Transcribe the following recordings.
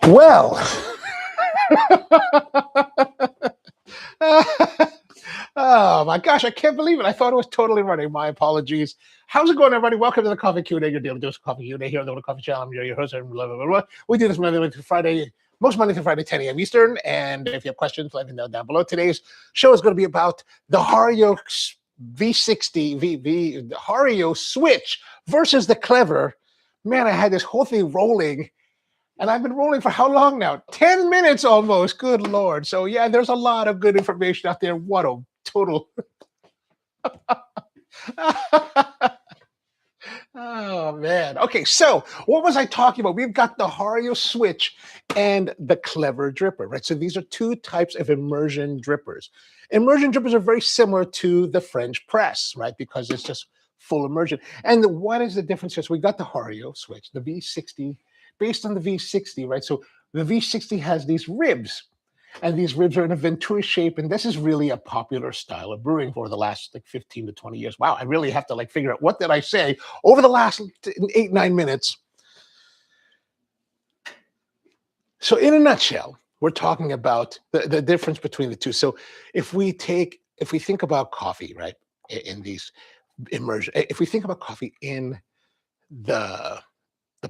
Well, oh my gosh, I can't believe it. I thought it was totally running. My apologies. How's it going, everybody? Welcome to the Coffee Q&A. Your daily dose of coffee Q&A here on the Coffee Channel. I'm your host, and blah, blah, blah, blah. We do this Monday through Friday, most Monday through Friday, 10 a.m. Eastern. And if you have questions, let me know down below. Today's show is going to be about the Hario V60, the Hario Switch versus the Clever. Man, I had this whole thing rolling. And I've been rolling for how long now? 10 minutes almost. Good Lord. So, yeah, there's a lot of good information out there. What a total. Oh, man. Okay, so what was I talking about? We've got the Hario Switch and the Clever Dripper, right? So these are two types of immersion drippers. Immersion drippers are very similar to the French press, right? Because it's just full immersion. And what is the difference here? So we got the Hario Switch, the V60, based on the V60, right? So the V60 has these ribs, and these ribs are in a Venturi shape, and this is really a popular style of brewing for the last 15 to 20 years. Wow, I really have to figure out what did I say over the last 8-9 minutes. So in a nutshell, we're talking about the difference between the two. So if we think about coffee, right, in these immersion, if we think about coffee in the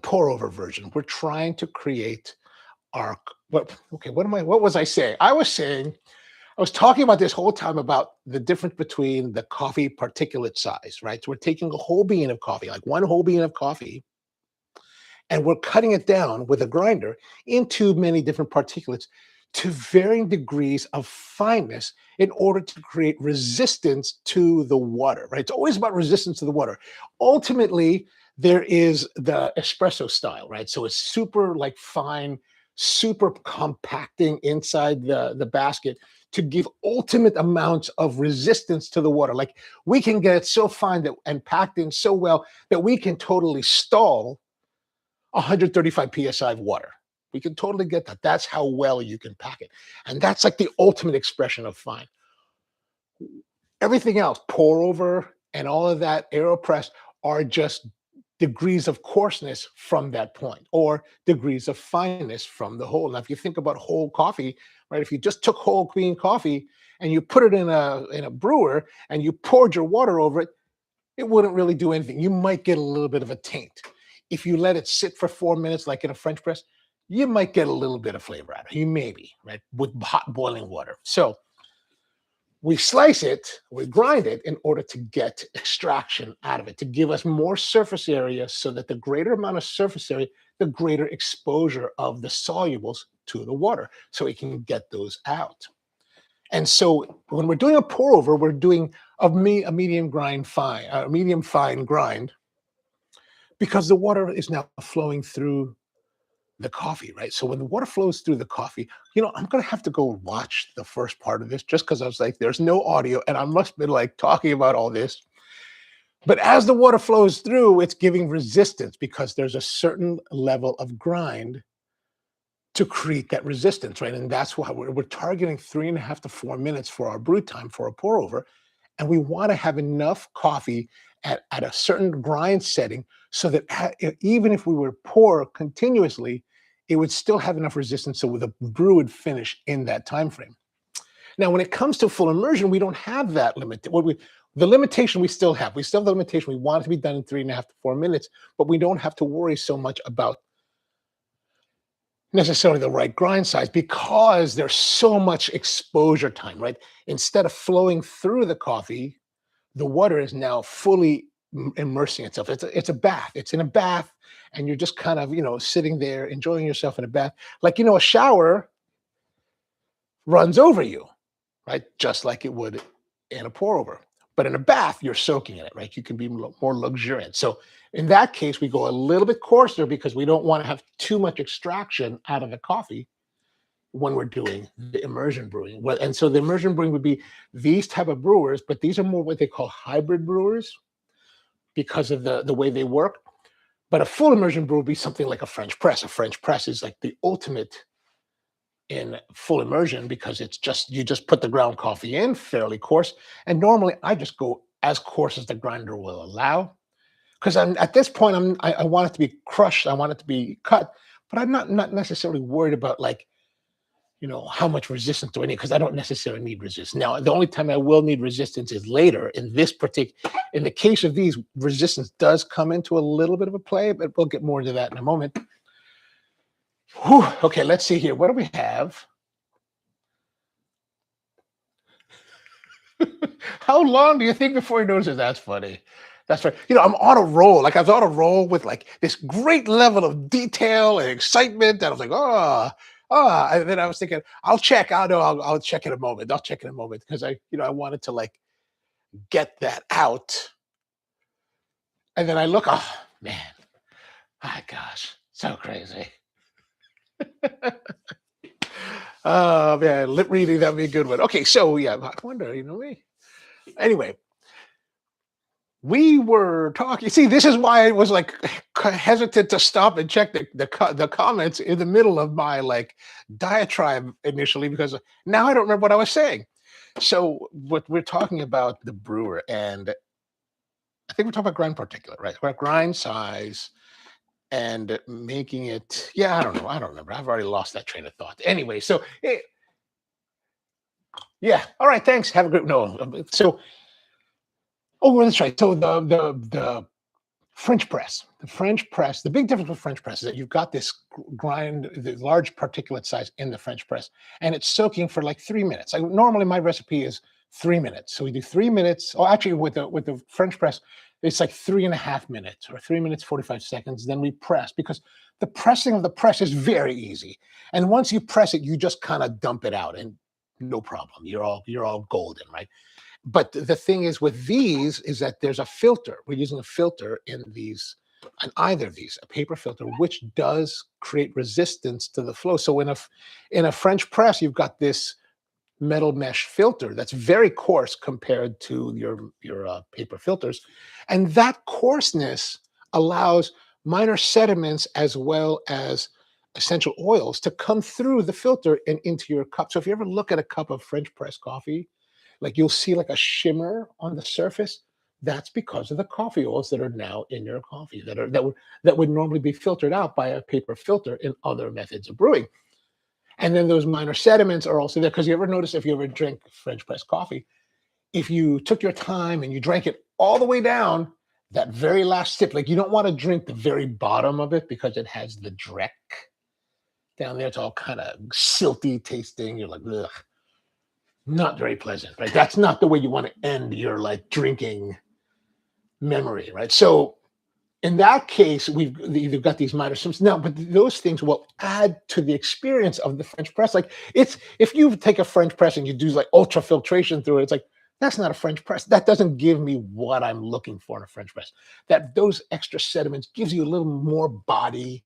pour over version, we're trying to create our what was I saying? I was talking about this whole time about the difference between the coffee particulate size, right? So we're taking a whole bean of coffee, like one whole bean of coffee, and we're cutting it down with a grinder into many different particulates to varying degrees of fineness in order to create resistance to the water, right? It's always about resistance to the water. Ultimately, there is the espresso style, right? So it's super fine, super compacting inside the basket to give ultimate amounts of resistance to the water. Like we can get it so fine and packed in so well that we can totally stall 135 psi of water. We can totally get that. That's how well you can pack it. And that's like the ultimate expression of fine. Everything else, pour over and all of that AeroPress are just degrees of coarseness from that point, or degrees of fineness from the whole. Now, if you think about whole coffee, right? If you just took whole green coffee and you put it in a brewer and you poured your water over it, it wouldn't really do anything. You might get a little bit of a taint. If you let it sit for 4 minutes, like in a French press, you might get a little bit of flavor out of it. You maybe, right? With hot boiling water. So we slice it, we grind it in order to get extraction out of it, to give us more surface area so that the greater amount of surface area, the greater exposure of the solubles to the water, so we can get those out. And so when we're doing a pour over, we're doing a medium fine grind, because the water is now flowing through the coffee, right? So when the water flows through the coffee, I'm going to have to go watch the first part of this just because I was like, there's no audio and I must have been talking about all this. But as the water flows through, it's giving resistance because there's a certain level of grind to create that resistance, right? And that's why we're targeting 3.5 to 4 minutes for our brew time for a pour over. And we want to have enough coffee at a certain grind setting so that even if we were to pour continuously, it would still have enough resistance so the brew would finish in that time frame. Now, when it comes to full immersion, we don't have that limit. The limitation we still have. We still have the limitation. We want it to be done in 3.5 to 4 minutes, but we don't have to worry so much about necessarily the right grind size because there's so much exposure time, right? Instead of flowing through the coffee, the water is now fully immersing itself. It's a bath. It's in a bath, and you're just kind of, sitting there enjoying yourself in a bath. A shower runs over you, right? Just like it would in a pour over. But in a bath, you're soaking in it, right? You can be more luxuriant. So in that case, we go a little bit coarser because we don't want to have too much extraction out of the coffee when we're doing the immersion brewing. And so the immersion brewing would be these type of brewers, but these are more what they call hybrid brewers because of the way they work. But a full immersion brew would be something like a French press. A French press is like the ultimate in full immersion because you just put the ground coffee in fairly coarse. And normally I just go as coarse as the grinder will allow. Because at this point, I want it to be crushed. I want it to be cut, but I'm not necessarily worried about like, how much resistance do I need? Because I don't necessarily need resistance. Now, the only time I will need resistance is later. In the case of these, resistance does come into a little bit of a play, but we'll get more into that in a moment. Whew, okay, let's see here. What do we have? How long do you think before he notices? That's funny. That's right. I'm on a roll. Like I was on a roll with like this great level of detail and excitement. And I was like, And then I was thinking, I'll check. I'll check in a moment. I'll check in a moment because I wanted to like get that out. And then I look, oh man, my gosh, so crazy. Oh man, lip reading, that'd be a good one. Okay, so yeah, I wonder, anyway, we were talking. See, this is why I was like hesitant to stop and check the comments in the middle of my like diatribe initially because now I don't remember what I was saying. So what we're talking about the brewer, and I think we're talking about grind particulate, right? About grind size and making it. Yeah, I don't know. I don't remember. I've already lost that train of thought. Anyway, so yeah. All right. Thanks. Have a good no. So that's right. So the French press, the big difference with French press is that you've got this grind, the large particulate size in the French press, and it's soaking for like 3 minutes. Like normally my recipe is 3 minutes. So we do 3 minutes. Oh, actually with the French press, it's like 3.5 minutes or 3 minutes, 45 seconds. Then we press because the pressing of the press is very easy. And once you press it, you just kind of dump it out and no problem. You're all golden, right? But the thing is with these is that there's a filter. We're using a filter in either of these, a paper filter, which does create resistance to the flow. So in a French press, you've got this metal mesh filter that's very coarse compared to your paper filters. And that coarseness allows minor sediments as well as essential oils to come through the filter and into your cup. So if you ever look at a cup of French press coffee, like you'll see like a shimmer on the surface. That's because of the coffee oils that are now in your coffee that would normally be filtered out by a paper filter in other methods of brewing. And then those minor sediments are also there because you ever notice if you ever drink French press coffee, if you took your time and you drank it all the way down, that very last sip, like you don't want to drink the very bottom of it because it has the dreck down there. It's all kind of silty tasting. You're like, ugh. Not very pleasant, right? That's not the way you want to end your like drinking memory, right? So in that case, we've either got these minor symptoms now, but those things will add to the experience of the French press. Like if you take a French press and you do like ultrafiltration through it, it's like, that's not a French press. That doesn't give me what I'm looking for in a French press. That those extra sediments gives you a little more body,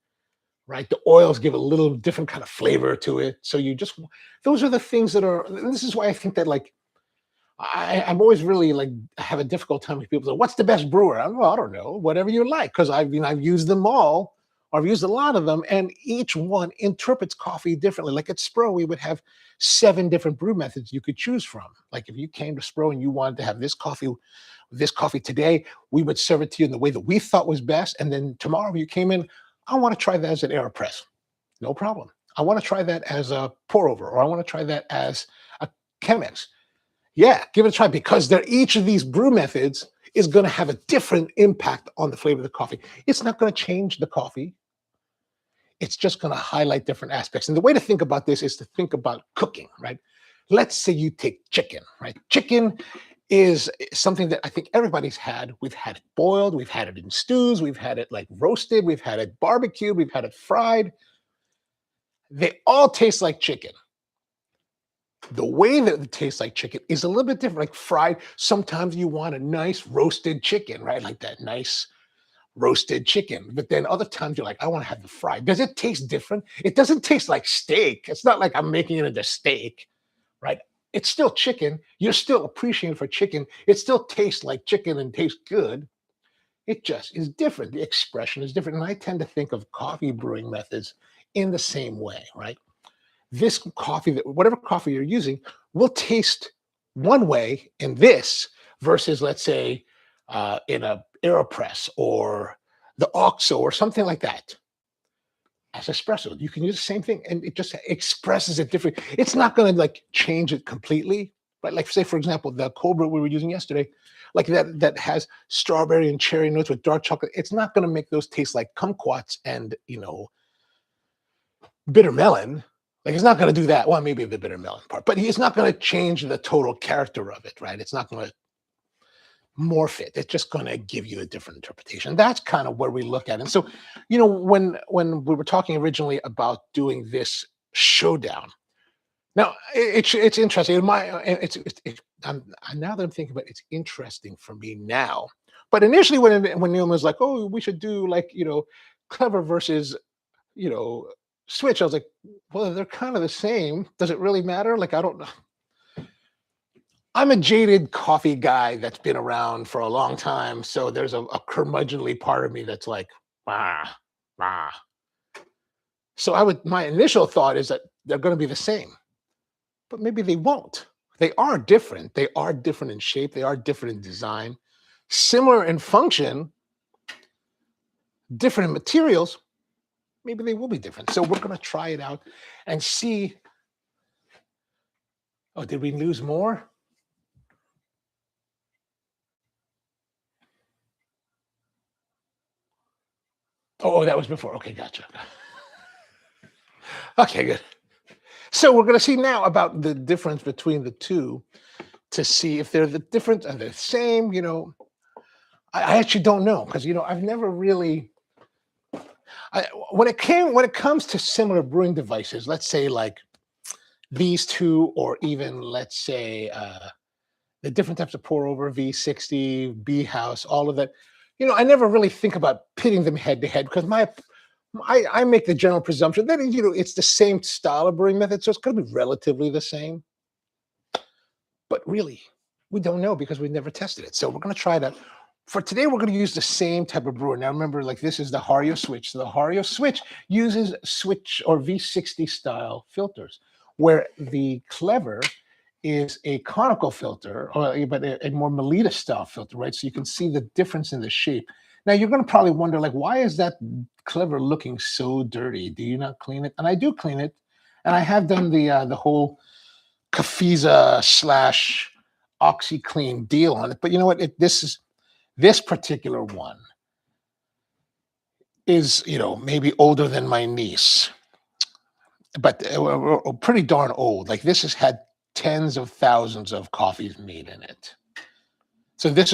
right? The oils give a little different kind of flavor to it. So those are the things that are, this is why I think that like, I'm always really like, I have a difficult time with people say, what's the best brewer? I don't know, whatever you like. Cause I've used them all, or I've used a lot of them, and each one interprets coffee differently. Like at Spro, we would have 7 different brew methods you could choose from. Like if you came to Spro and you wanted to have this coffee today, we would serve it to you in the way that we thought was best. And then tomorrow you came in, I want to try that as an AeroPress. No problem. I want to try that as a pour over, or I want to try that as a Chemex. Yeah, give it a try because each of these brew methods is going to have a different impact on the flavor of the coffee. It's not going to change the coffee. It's just going to highlight different aspects. And the way to think about this is to think about cooking, right? Let's say you take chicken, right? Chicken is something that I think everybody's had. We've had it boiled, we've had it in stews, we've had it like roasted, we've had it barbecued, we've had it fried. They all taste like chicken. The way that it tastes like chicken is a little bit different. Like fried, sometimes you want a nice roasted chicken, right? Like that nice roasted chicken. But then other times you're like, I want to have the fried. Does it taste different? It doesn't taste like steak. It's not like I'm making it into steak, right? It's still chicken. You're still appreciating for chicken. It still tastes like chicken and tastes good. It just is different. The expression is different. And I tend to think of coffee brewing methods in the same way, right? This coffee, whatever coffee you're using, will taste one way in this versus, let's say, in a AeroPress or the OXO or something like that. as espresso. You can use the same thing, and it just expresses it different. It's not going to like change it completely, right? Like say, for example, the cold brew we were using yesterday, like that has strawberry and cherry notes with dark chocolate. It's not going to make those taste like kumquats and bitter melon. Like it's not going to do that. Well, maybe the bitter melon part, but it's not going to change the total character of it, right? It's not going to morph it. It's just going to give you a different interpretation. That's kind of where we look at it. And so, when we were talking originally about doing this showdown, now it's interesting. Now that I'm thinking about it, it's interesting for me now. But initially, when Naomi was like, "Oh, we should do like clever versus you know switch," I was like, "Well, they're kind of the same. Does it really matter?" Like I don't know. I'm a jaded coffee guy that's been around for a long time, so there's a curmudgeonly part of me that's like, ah, ah. So my initial thought is that they're going to be the same, but maybe they won't. They are different. They are different in shape. They are different in design, similar in function, different in materials. Maybe they will be different. So we're going to try it out and see. Oh, did we lose more? Oh, that was before. Okay, gotcha. Okay, good. So we're going to see now about the difference between the two to see if they're the different and the same. I actually don't know because I've never really. When it comes to similar brewing devices, let's say like these two, or even let's say the different types of pour over, V60, B house, all of that. I never really think about pitting them head to head because I make the general presumption that it's the same style of brewing method, so it's going to be relatively the same. But really, we don't know because we've never tested it. So we're going to try that. For today, we're going to use the same type of brewer. Now, remember, like this is the Hario switch. So the Hario switch uses switch or V60 style filters, where the Clever is a conical filter, but a more Melita style filter, right? So you can see the difference in the shape. Now, you're going to probably wonder, like, why is that Clever looking so dirty? Do you not clean it? And I do clean it. And I have done the whole Cafiza / OxyClean deal on it. But you know what? This particular one is, maybe older than my niece, but pretty darn old. Like this has had tens of thousands of coffees made in it. So this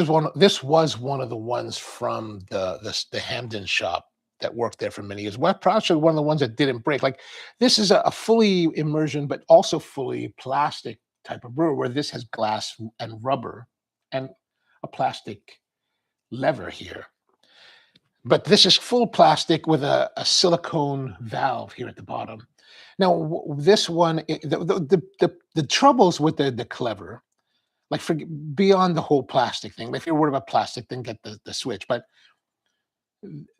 was one of the ones from the Hamden shop that worked there for many years. Well, probably one of the ones that didn't break. Like this is a fully immersion, but also fully plastic type of brewer, where this has glass and rubber and a plastic lever here. But this is full plastic with a silicone valve here at the bottom. Now, this one, the troubles with the Clever, like beyond the whole plastic thing. If you're worried about plastic, then get the switch. But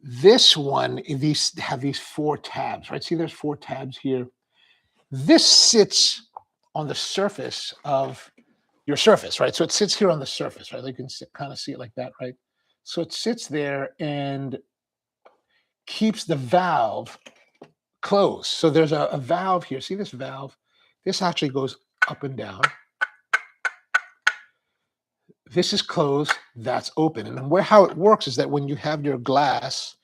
this one, these have these 4 tabs, right? See, there's 4 tabs here. This sits on the surface of your surface, right? So it sits here on the surface, right? You can kind of see it like that, right? So it sits there and keeps the valve closed. So there's a valve here. See this valve? This actually goes up and down. This is closed, that's open. And then how it works is that when you have your glass,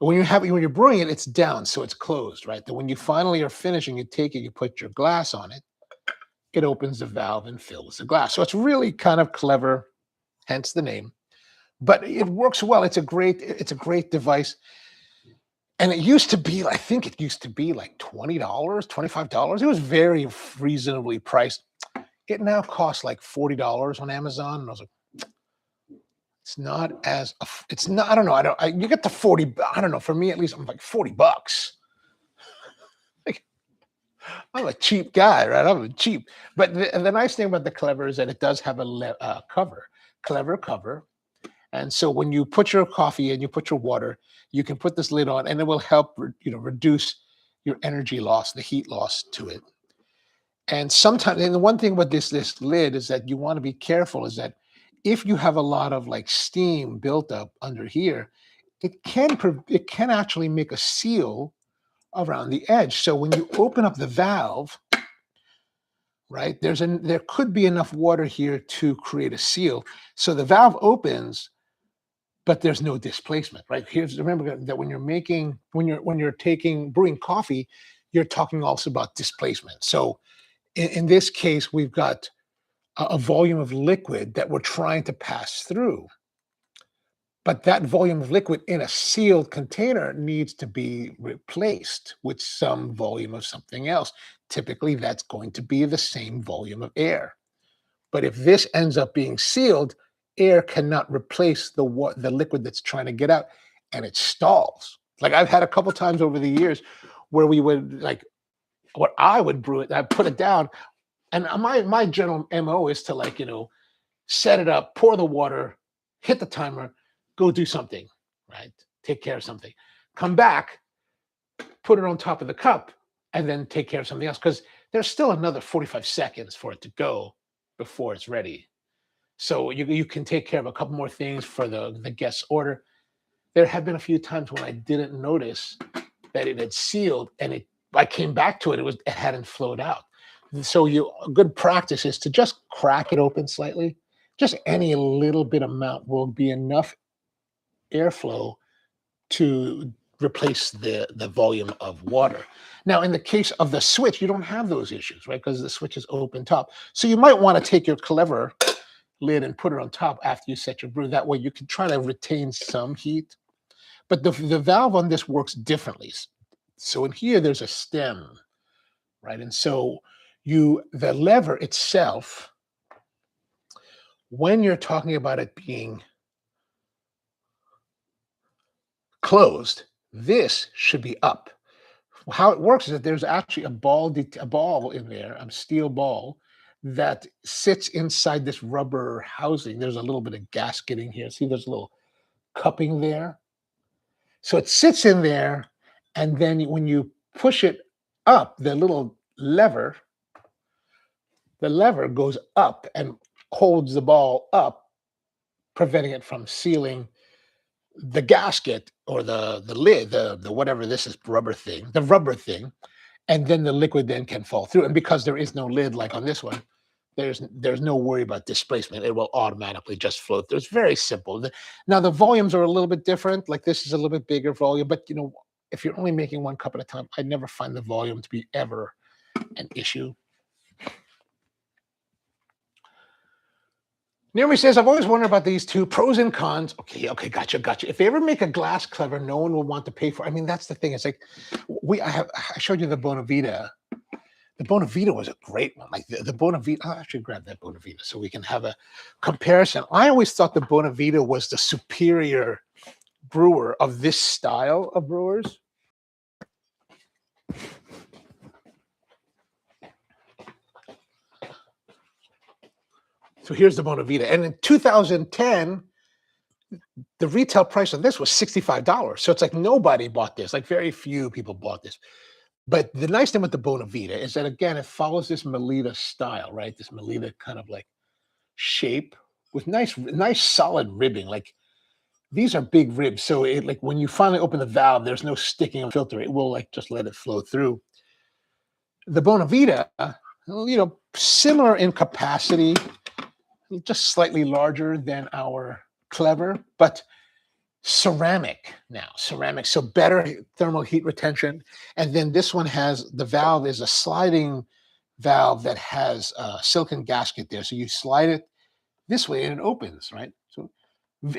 when you're brewing it, it's down, so it's closed, right? Then when you finally are finishing, you take it, you put your glass on it, it opens the valve and fills the glass. So it's really kind of clever, hence the name. But it works well. It's a great device. And it used to be, I think it used to be like $20, $25. It was very reasonably priced. It now costs like $40 on Amazon. And I was like, it's not, I don't know. You get to 40, I don't know. For me, at least, I'm like $40. Like, I'm a cheap guy, right? I'm cheap. But the nice thing about the Clever is that it does have a cover, Clever cover. And so when you put your coffee in, you put your water, you can put this lid on, and it will help, reduce your energy loss, the heat loss to it. And sometimes, and the one thing about this lid is that you want to be careful is that if you have a lot of like steam built up under here, it can actually make a seal around the edge. So when you open up the valve, right, there could be enough water here to create a seal. So the valve opens, but there's no displacement, right? Remember that when you're brewing coffee, you're talking also about displacement. So in this case, we've got a volume of liquid that we're trying to pass through. But that volume of liquid in a sealed container needs to be replaced with some volume of something else. Typically, that's going to be the same volume of air. But if this ends up being sealed, air cannot replace the liquid that's trying to get out, and it stalls. Like I've had a couple times over the years where we would what I would brew it, I put it down, and my general MO is to set it up, pour the water, hit the timer, go do something, right? Take care of something. Come back, put it on top of the cup, and then take care of something else because there's still another 45 seconds for it to go before it's ready. So you can take care of a couple more things for the guest's order. There have been a few times when I didn't notice that it had sealed, and I came back to it, it hadn't flowed out. So a good practice is to just crack it open slightly. Just any little bit amount will be enough airflow to replace the volume of water. Now, in the case of the switch, you don't have those issues, right? Because the switch is open top. So you might want to take your clever lid and put it on top after you set your brew. That way you can try to retain some heat. But the valve on this works differently. So in here, there's a stem, right? And so the lever itself, when you're talking about it being closed, this should be up. How it works is that there's actually a ball in there, a steel ball, that sits inside this rubber housing. There's a little bit of gasketing here. See, there's a little cupping there. So it sits in there, and then when you push it up, the lever goes up and holds the ball up, preventing it from sealing the gasket or the lid, the whatever this is, rubber thing, and then the liquid then can fall through. And because there is no lid like on this one, there's no worry about displacement. It will automatically just flow through. It's very simple. Now the volumes are a little bit different. Like this is a little bit bigger volume, but if you're only making one cup at a time, I never find the volume to be ever an issue. Naomi says, I've always wondered about these two pros and cons. Okay, gotcha. If they ever make a glass clever, no one will want to pay for it. I mean, that's the thing. It's like I showed you the Bonavita. The Bonavita was a great one. Like the Bonavita, I'll actually grab that Bonavita so we can have a comparison. I always thought the Bonavita was the superior brewer of this style of brewers. So here's the Bonavita. And in 2010, the retail price of this was $65. So it's like nobody bought this. Like very few people bought this. But the nice thing with the Bonavita is that, again, it follows this Melita style, right? This Melita kind of like shape with nice solid ribbing. Like these are big ribs. So like when you finally open the valve, there's no sticking of filter. It will just let it flow through. The Bonavita, similar in capacity, just slightly larger than our Clever, but ceramic now. So better thermal heat retention. And then this one the valve is a sliding valve that has a silicon gasket there. So you slide it this way and it opens, right? So,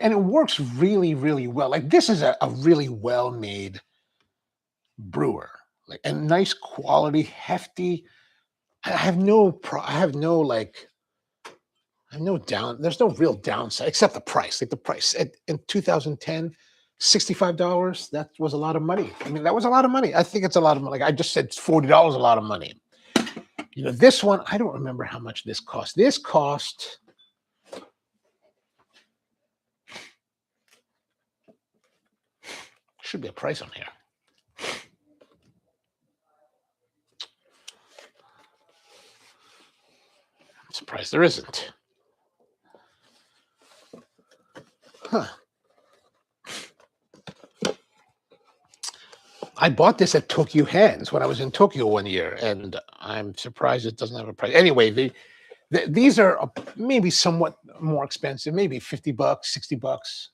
and it works really, really well. Like this is a really well-made brewer, like a nice quality, hefty. There's no real downside except the price. Like the price in 2010, $65. That was a lot of money. I mean, that was a lot of money. I think it's a lot of money. Like I just said, $40 a lot of money. This one, I don't remember how much this cost. This cost should be a price on here. I'm surprised there isn't. Huh. I bought this at Tokyo Hands when I was in Tokyo one year, and I'm surprised it doesn't have a price. Anyway, these are maybe somewhat more expensive, maybe 50 bucks, 60 bucks.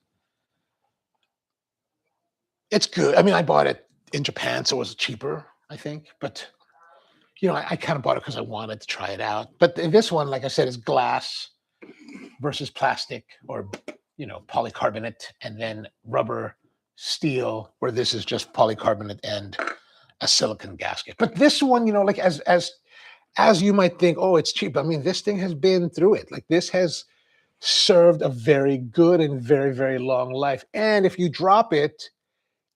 It's good. I mean, I bought it in Japan, so it was cheaper, I think. But I kind of bought it because I wanted to try it out. But this one, like I said, is glass versus plastic, or polycarbonate, and then rubber, steel, where this is just polycarbonate and a silicon gasket. But this one, like as you might think, oh, it's cheap. I mean, this thing has been through it. Like, this has served a very good and very, very long life. And if you drop it,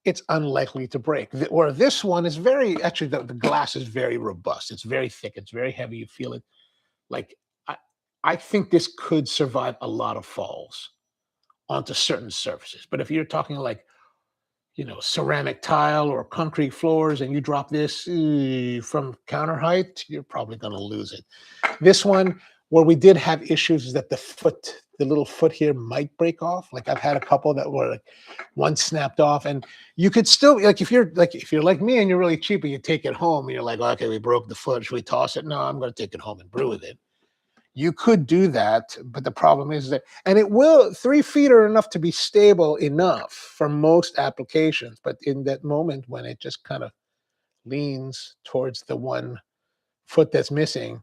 it's unlikely to break. Or this one is actually, the glass is very robust. It's very thick. It's very heavy. You feel it. Like, I think this could survive a lot of falls onto certain surfaces. But if you're talking like, ceramic tile or concrete floors, and you drop this from counter height, you're probably going to lose it. This one, where we did have issues, is that the little foot here might break off. Like, I've had a couple that were like, one snapped off, and you could still, like, if you're like me and you're really cheap and you take it home and you're like, okay, we broke the foot, should we toss it? No, I'm going to take it home and brew with it. You could do that, but the problem is that, and 3 feet are enough to be stable enough for most applications. But in that moment when it just kind of leans towards the one foot that's missing,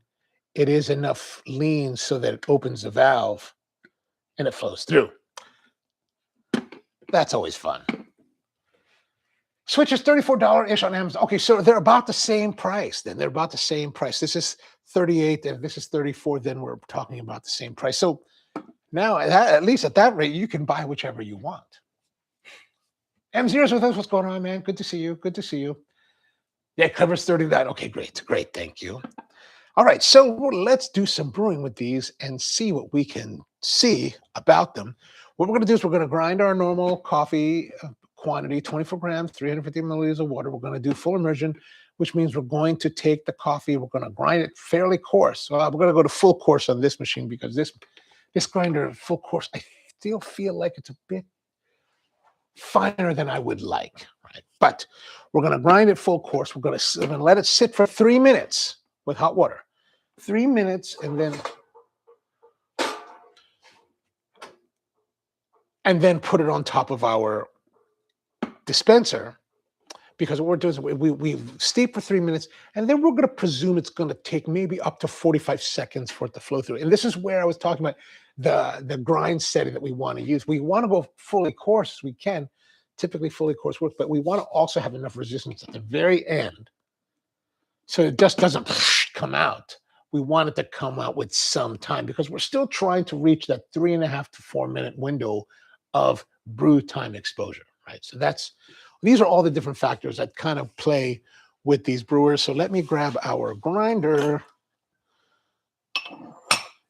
it is enough lean so that it opens the valve and it flows through. That's always fun. Switch is $34-ish on Amazon. Okay, so they're about the same price then. They're about the same price. This is 38 and this is 34. Then we're talking about the same price. So now, at least at that rate, you can buy whichever you want. M0's with us. What's going on, man? Good to see you. Good to see you. Yeah, it covers 39. Okay, great. Great. Thank you. All right, so let's do some brewing with these and see what we can see about them. What we're going to do is we're going to grind our normal coffee quantity, 24 grams, 350 milliliters of water. We're going to do full immersion, which means we're going to take the coffee, we're going to grind it fairly coarse. So we're going to go to full coarse on this machine, because this grinder, full coarse, I still feel like it's a bit finer than I would like, right? But we're going to grind it full coarse. We're going to let it sit for 3 minutes with hot water. 3 minutes, and then put it on top of our dispenser, because what we're doing is we steep for 3 minutes, and then we're going to presume it's going to take maybe up to 45 seconds for it to flow through. And this is where I was talking about the grind setting that we want to use. We want to go fully coarse as we can. Typically fully coarse works, but we want to also have enough resistance at the very end so it just doesn't come out. We want it to come out with some time, because we're still trying to reach that 3.5 to 4 minute window of brew time exposure, right? So these are all the different factors that kind of play with these brewers. So let me grab our grinder.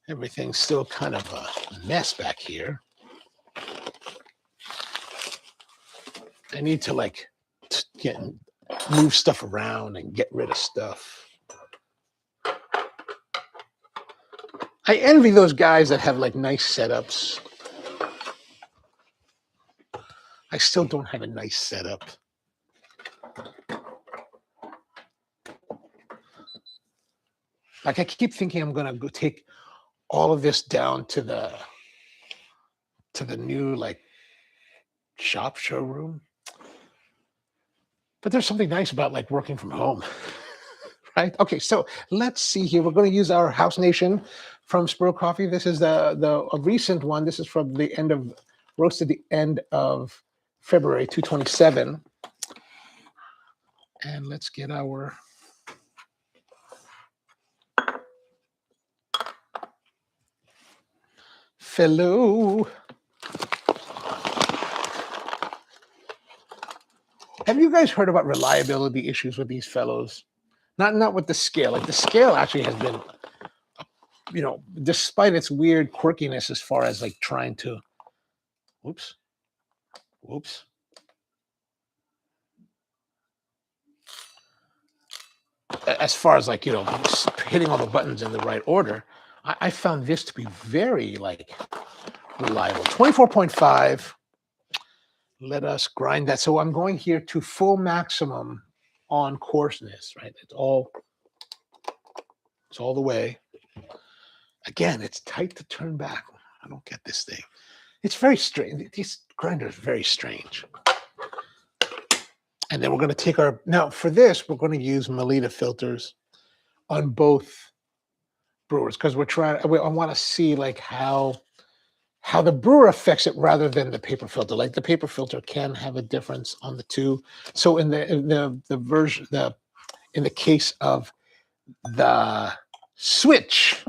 Everything's still kind of a mess back here. I need to move stuff around and get rid of stuff. I envy those guys that have nice setups. I still don't have a nice setup. I keep thinking I'm gonna go take all of this down to the new showroom. But there's something nice about working from home. Right? Okay, so let's see here. We're going to use our House Nation from Spro Coffee. This is a recent one. This is from roasted the end of February 227. And let's get our fellow. Have you guys heard about reliability issues with these fellows? Not with the scale. The scale actually has been, despite its weird quirkiness as far as trying to, whoops. As far as hitting all the buttons in the right order, I found this to be very reliable. 24.5. Let us grind that. So I'm going here to full maximum on coarseness, right? It's all the way. Again, it's tight to turn back. I don't get this thing. It's very strange. These grinders are very strange. And then we're going to take our, now for this, we're going to use Melita filters on both brewers because we're trying, I want to see like how the brewer affects it rather than the paper filter. Like the paper filter can have a difference on the two. So in the version, in the case of the switch,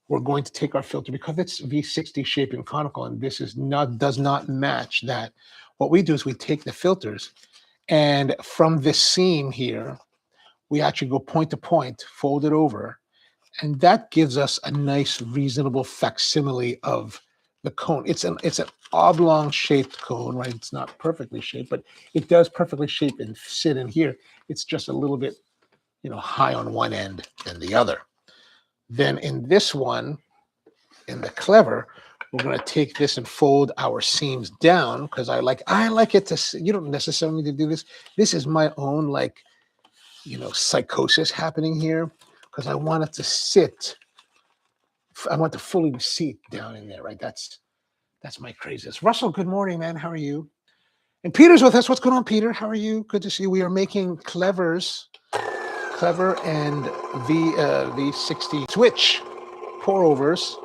we're going to take our filter because it's V60 shaping conical, and this is does not match that. What we do is we take the filters, and from this seam here, we actually go point to point, fold it over, and that gives us a nice, reasonable facsimile of the cone. It's an oblong shaped cone, right? It's not perfectly shaped, but it does perfectly shape and sit in here. It's just a little bit, high on one end than the other. Then in this one, in the clever, we're going to take this and fold our seams down because I like it to. You don't necessarily need to do this. This is my own psychosis happening here because I want it to sit. I want to fully seat down in there, right? That's my craziness. Russell, good morning, man. How are you? And Peter's with us. What's going on, Peter? How are you? Good to see you. We are making clever and V60 switch pour overs.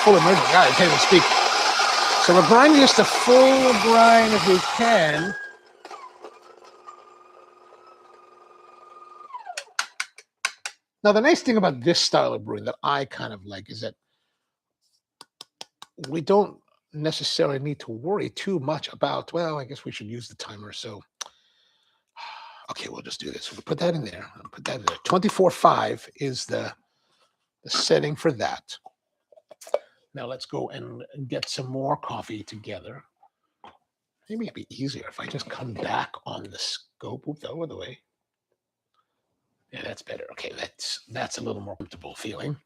Full immersion. God, I can't even speak. So we're grinding this to full grind if we can. Now, the nice thing about this style of brewing that I kind of like is that we don't necessarily need to worry too much about, well, I guess we should use the timer. So, okay, we'll just do this. We'll put that in there. I'll put that in there. 24.5 is the setting for that. Now let's go and get some more coffee together. Maybe it'd be easier if I just come back on the scope. Oops, that went away. Yeah, that's better. Okay, that's a little more comfortable feeling.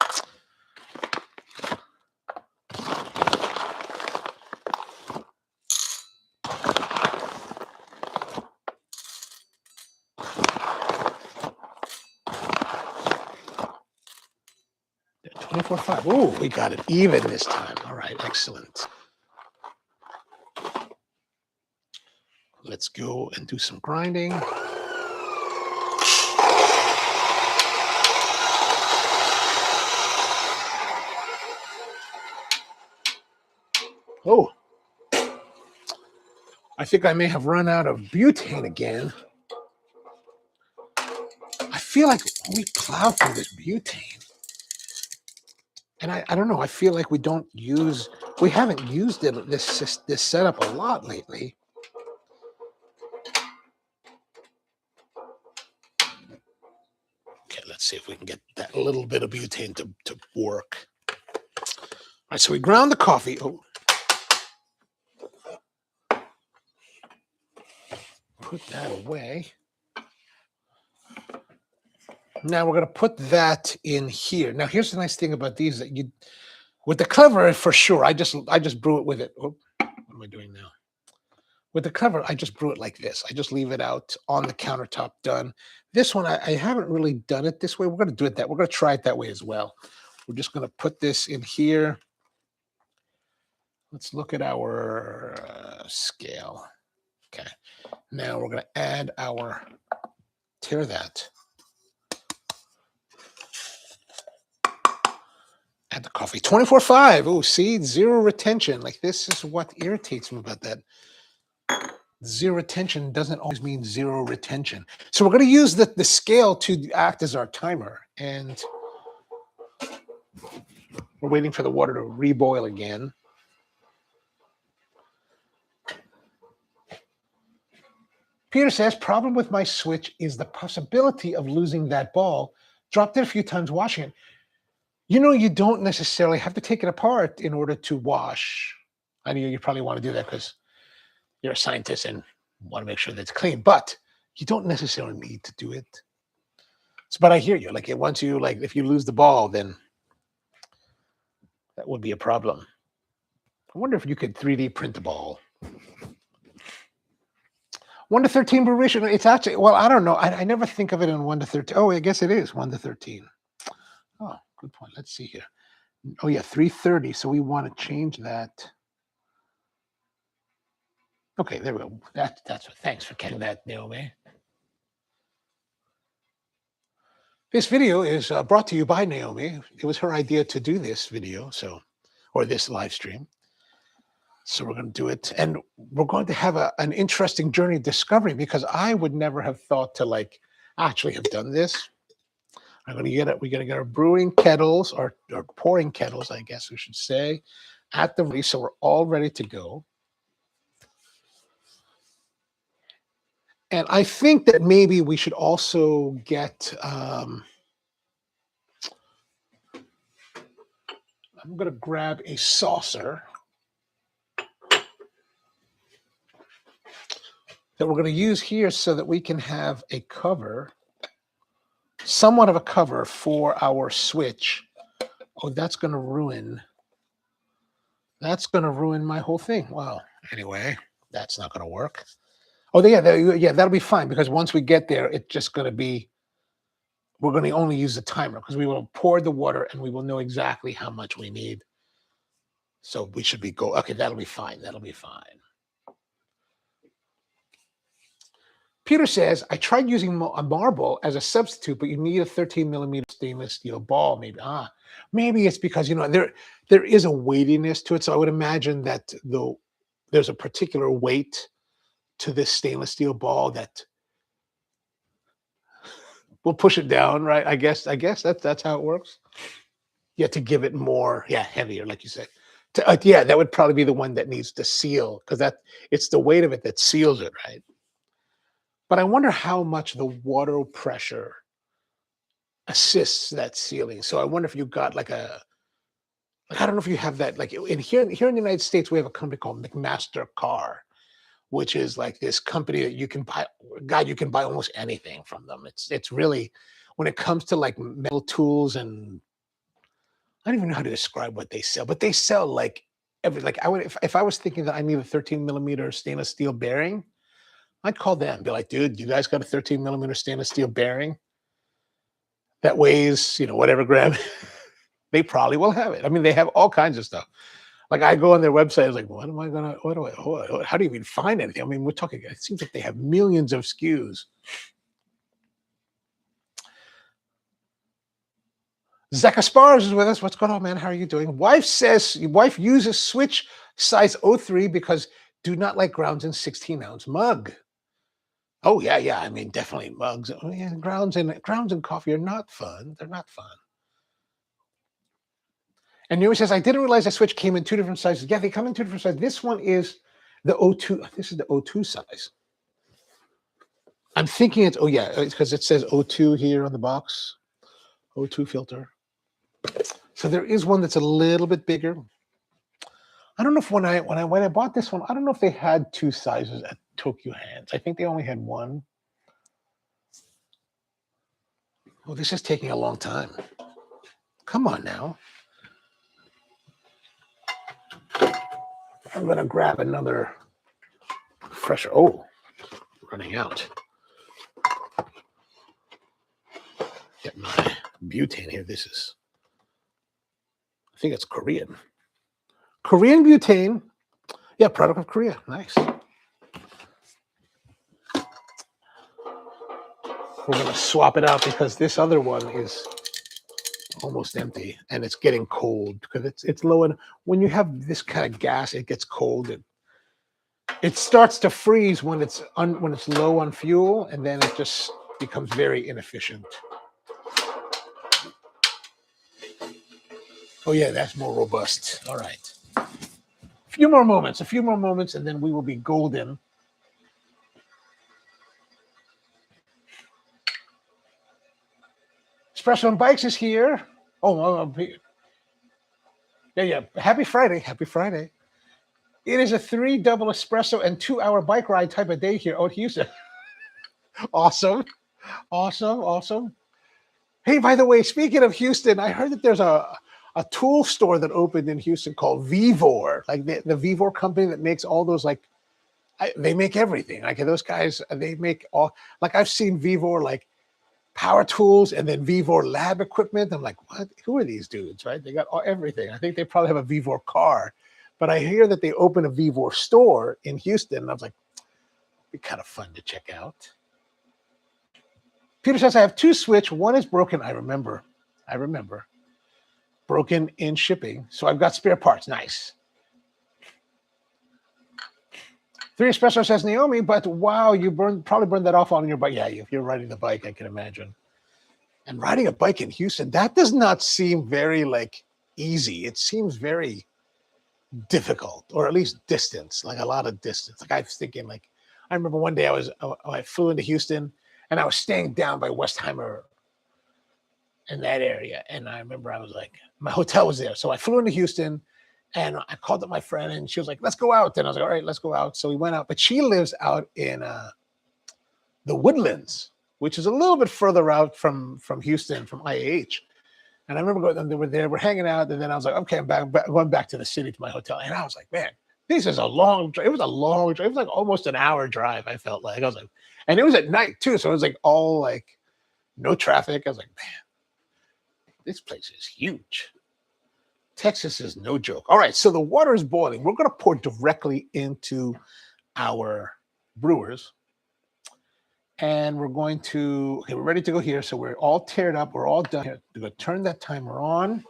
Yeah, 24.5. Oh, we got it even this time. All right, excellent. Let's go and do some grinding. Oh, I think I may have run out of butane again. I feel like we plow through this butane. And I don't know, I feel like we haven't used this setup a lot lately. Okay, let's see if we can get that little bit of butane to work. All right, so we ground the coffee. Oh. Put that away. Now we're going to put that in here. Now here's the nice thing about these that with the clever for sure. I just brew it with it. Oh, what am I doing now? With the clever, I just brew it like this. I just leave it out on the countertop done. This one, I haven't really done it this way. We're going to do it we're going to try it that way as well. We're just going to put this in here. Let's look at our scale. Okay. Now we're going to add tear that. Add the coffee. 24.5. Oh, see, zero retention. Like this is what irritates me about that. Zero retention doesn't always mean zero retention. So we're going to use the scale to act as our timer. And we're waiting for the water to reboil again. Peter says, problem with my switch is the possibility of losing that ball. Dropped it a few times washing it. You don't necessarily have to take it apart in order to wash. I know you probably want to do that because you're a scientist and want to make sure that it's clean, but you don't necessarily need to do it. So, but I hear you. Like once you if you lose the ball, then that would be a problem. I wonder if you could 3D print the ball. 1 to 13 brew ratio. It's actually, well, I don't know. I never think of it in 1 to 13. Oh, I guess it is 1 to 13. Oh, good point. Let's see here. Oh, yeah, 330. So we want to change that. Okay, there we go. That's what. Thanks for catching that, Naomi. This video is brought to you by Naomi. It was her idea to do this video, or this live stream. So we're going to do it, and we're going to have an interesting journey of discovery, because I would never have thought to actually have done this. I'm going to get it. We're going to get our brewing kettles, or pouring kettles, I guess we should say, at the ready. So we're all ready to go. And I think that maybe we should also get, I'm going to grab a saucer that we're going to use here so that we can have a cover, somewhat of a cover for our switch. Oh, that's going to ruin my whole thing. Well, anyway, that's not going to work. Oh, yeah, that'll be fine, because once we get there, it's just going to be, we're going to only use the timer, because we will pour the water and we will know exactly how much we need. So we should be okay, that'll be fine. That'll be fine. Peter says, I tried using a marble as a substitute, but you need a 13 millimeter stainless steel ball. Maybe it's because, there is a weightiness to it. So I would imagine that there's a particular weight to this stainless steel ball that will push it down, right? I guess that's how it works. Yeah, to give it more, heavier, like you said. That would probably be the one that needs to seal, because it's the weight of it that seals it, right? But I wonder how much the water pressure assists that sealing. So I wonder if you got I don't know if you have that, here in the United States, we have a company called McMaster Carr, which is like this company that you can buy. God, you can buy almost anything from them. It's really, when it comes to metal tools, and I don't even know how to describe what they sell, but they sell if I was thinking that I need a 13 millimeter stainless steel bearing, I'd call them, be like, dude, you guys got a 13 millimeter stainless steel bearing that weighs, whatever gram? They probably will have it. I mean, they have all kinds of stuff. I go on their website, I was like, how do you even find anything? I mean, we're talking, it seems like they have millions of SKUs. Zach Aspars is with us. What's going on, man? How are you doing? Wife says, your wife uses switch size 03 because do not like grounds in 16-ounce mug. Oh, yeah. I mean, definitely mugs. Oh, yeah, grounds and coffee are not fun. They're not fun. And Naomi says, I didn't realize the switch came in 2 different sizes. Yeah, they come in 2 different sizes. This one is the 02. This is the 02 size. I'm thinking it's because it says 02 here on the box. 02 filter. So there is one that's a little bit bigger. I don't know if when I bought this one, I don't know if they had 2 sizes at Tokyo Hands. I think they only had 1. Oh, this is taking a long time. Come on now. I'm going to grab another fresher. Oh, running out. Get my butane here. This is, I think it's Korean. Korean butane. Yeah, product of Korea. Nice. We're going to swap it out because this other one is almost empty and it's getting cold because it's low. And when you have this kind of gas, it gets cold. It starts to freeze when it's low on fuel, and then it just becomes very inefficient. Oh yeah, that's more robust. All right. A few more moments, and then we will be golden. Espresso on Bikes is here. Yeah. Happy Friday. It is a 3 double espresso and 2-hour bike ride type of day here out Houston. Awesome. Hey, by the way, speaking of Houston, I heard that there's a tool store that opened in Houston called Vivor, like the Vivor company that makes all those They make everything. Like those guys, they make all. Like I've seen Vivor like power tools and then Vivor lab equipment. I'm like, what? Who are these dudes? Right? They got everything. I think they probably have a Vivor car, but I hear that they open a Vivor store in Houston, and I was like, it'd be kind of fun to check out. Peter says I have 2 Switch. One is broken. I remember. Broken in shipping, so I've got spare parts. Nice. 3 Espresso says Naomi, but wow, you probably burned that off on your bike. Yeah, if you're riding the bike, I can imagine. And riding a bike in Houston, that does not seem very like easy. It seems very difficult, or at least distance, like a lot of distance. Like I was thinking, like I remember one day I flew into Houston and I was staying down by Westheimer in that area, and I remember I was like, my hotel was there, so I flew into Houston. And I called up my friend, and she was like, "Let's go out." And I was like, "All right, let's go out." So we went out, but she lives out in the Woodlands, which is a little bit further out from Houston, from IAH. And I remember going, they were there, we're hanging out, and then I was like, "Okay, I'm going back to the city to my hotel." And I was like, "Man, this is a long drive." It was a long drive. It was like almost an hour drive. I felt like I was like, and it was at night too, so it was like all like no traffic. I was like, "Man, this place is huge." Texas is no joke. All right, so the water is boiling. We're going to pour directly into our brewers. And we're going to, okay, we're ready to go here. So we're all teared up. We're all done here. We're going to turn that timer on.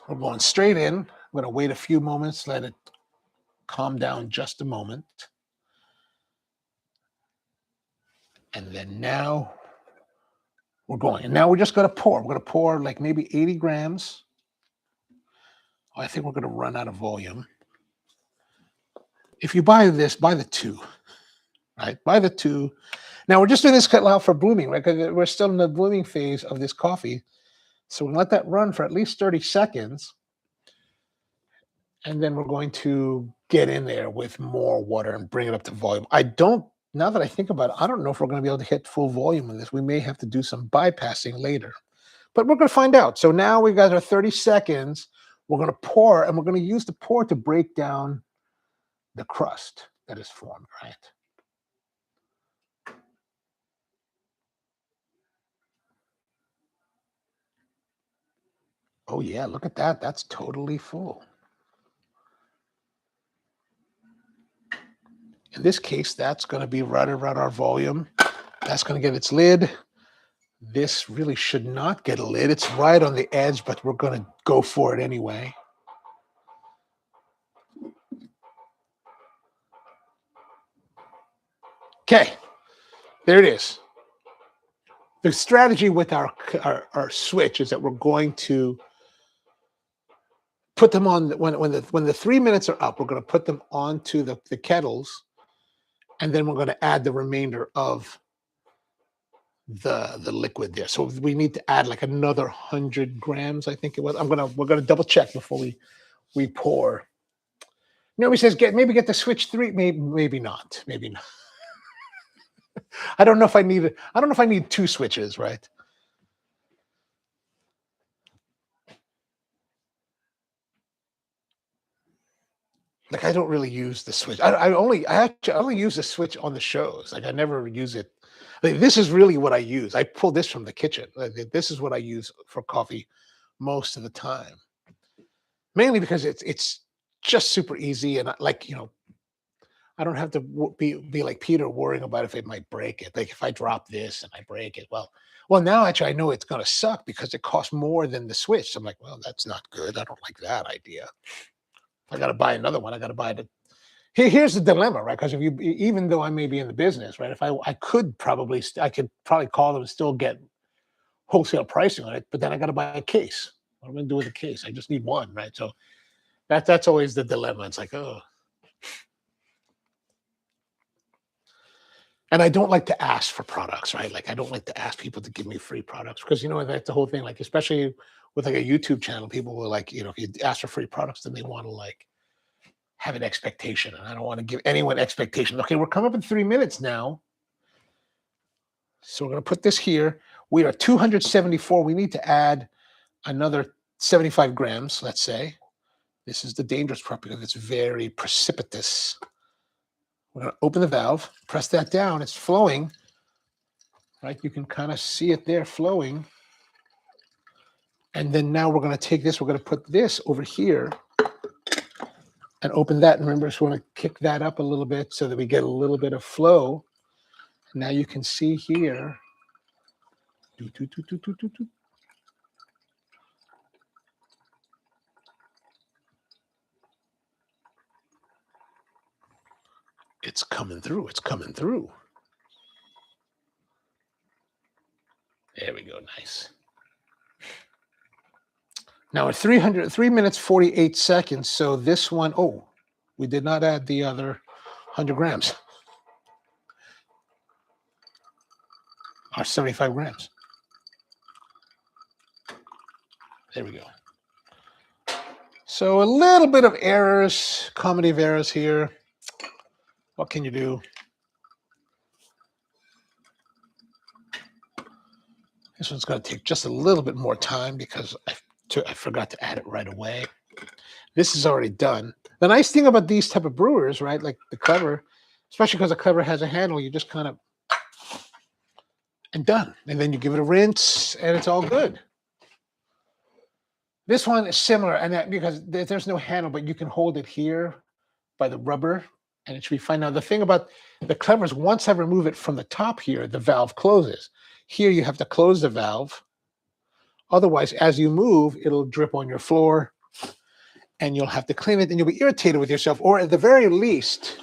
We're going straight in. I'm going to wait a few moments, let it calm down just a moment. And then now we're going. And now we're just going to pour. We're going to pour like maybe 80 grams. I think we're going to run out of volume. If you buy this, buy the 2, right? Buy the 2. Now we're just doing this cut out for blooming, right? Because we're still in the blooming phase of this coffee. So we're going to let that run for at least 30 seconds. And then we're going to get in there with more water and bring it up to volume. Now that I think about it, I don't know if we're going to be able to hit full volume in this. We may have to do some bypassing later, but we're going to find out. So now we've got our 30 seconds. We're going to pour, and we're going to use the pour to break down the crust that is formed, right? Oh yeah, look at that. That's totally full. In this case, that's going to be right around our volume. That's going to get its lid. This really should not get a lid. It's right on the edge, but we're going to go for it anyway. Okay, there it is. The strategy with our switch is that we're going to put them on when the 3 minutes are up. We're going to put them onto the kettles, and then we're going to add the remainder of the liquid there. So we need to add like another 100 grams, I think it was. We're gonna double check before we pour. Naomi says maybe get the switch 3. Maybe not. I don't know if I need 2 switches, right? Like I don't really use the switch. I only use the switch on the shows. Like I never use it. Like, this is really what I use. I pull this from the kitchen. Like, this is what I use for coffee most of the time. Mainly because it's just super easy, and I don't have to be like Peter worrying about if it might break it. Like if I drop this and I break it, well, now actually I know it's gonna suck because it costs more than the switch. So I'm like, well, that's not good. I don't like that idea. I got to buy another one. I got to buy the. Here's the dilemma, right? Because even though I may be in the business, right? If I could probably call them and still get wholesale pricing on it, but then I got to buy a case. What am I going to do with a case? I just need one, right? So that's always the dilemma. It's like, oh. And I don't like to ask for products, right? Like I don't like to ask people to give me free products because that's the whole thing. Like especially with like a YouTube channel, people will like, if you ask for free products, then they want to like have an expectation, and I don't want to give anyone expectation. Okay, we're coming up in 3 minutes now. So we're going to put this here. We are 274. We need to add another 75 grams, let's say, This is the dangerous part because it's very precipitous. We're going to open the valve, press that down. It's flowing, right? You can kind of see it there flowing. And then now we're going to take this, we're going to put this over here and open that. And remember, so we want to kick that up a little bit so that we get a little bit of flow. Now you can see here. It's coming through. It's coming through. There we go. Nice. Now at 3 minutes, 48 seconds. So this one, oh, we did not add the other 100 grams. Or 75 grams. There we go. So a little bit of errors, comedy of errors here. What can you do? This one's going to take just a little bit more time because I forgot to add it right away. This is already done. The nice thing about these type of brewers, right, like the Clever, especially because the Clever has a handle, you just kind of, and done. And then you give it a rinse and it's all good. This one is similar, and that because there's no handle, but you can hold it here by the rubber and it should be fine. Now, the thing about the Clever is once I remove it from the top here, the valve closes. Here you have to close the valve. Otherwise, as you move, it'll drip on your floor and you'll have to clean it and you'll be irritated with yourself. Or at the very least,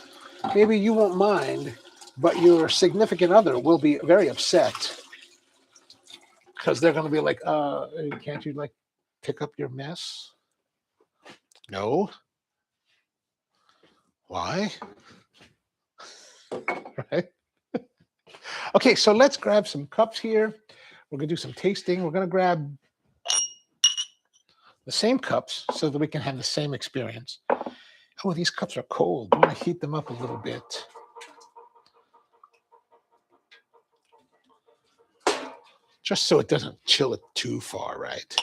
maybe you won't mind, but your significant other will be very upset because they're going to be like, can't you like pick up your mess? No. Why? Right? Okay, so let's grab some cups here. We're going to do some tasting. We're going to grab the same cups so that we can have the same experience. Oh, these cups are cold. I'm going to heat them up a little bit. Just so it doesn't chill it too far, right?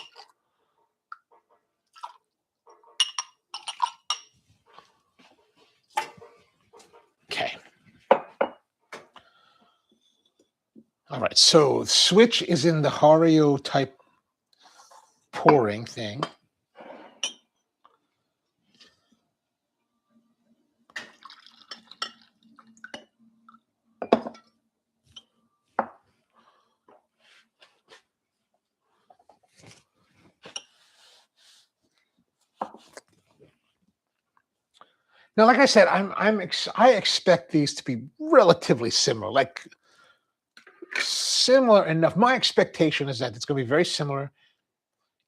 Okay. All right, so switch is in the Hario type pouring thing. Now, like I said, I expect these to be relatively similar, like similar enough. My expectation is that it's going to be very similar,